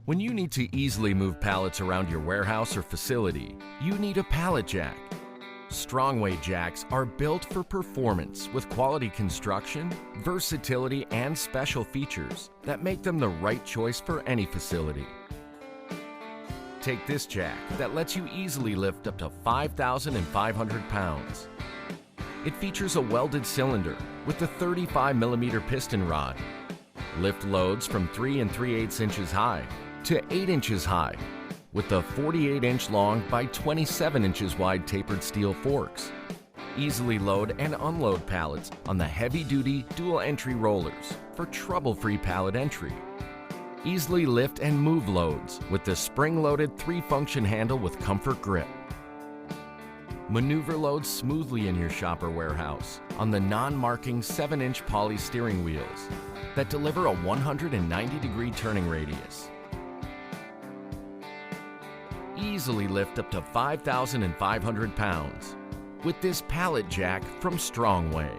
When you need to easily move pallets around your warehouse or facility, you need a pallet jack. Strongway jacks are built for performance with quality construction, versatility, and special features that make them the right choice for any facility. Take this jack that lets you easily lift up to 5,500 pounds. It features a welded cylinder with a 35mm piston rod. Lift loads from 3 3/8 inches high to 8 inches high with the 48-inch long by 27 inches wide tapered steel forks. Easily load and unload pallets on the heavy-duty dual-entry rollers for trouble-free pallet entry. Easily lift and move loads with the spring-loaded 3-function handle with comfort grip. Maneuver loads smoothly in your shop or warehouse on the non-marking 7-inch poly steering wheels that deliver a 190-degree turning radius. Easily lift up to 5,500 pounds with this pallet jack from Strongway.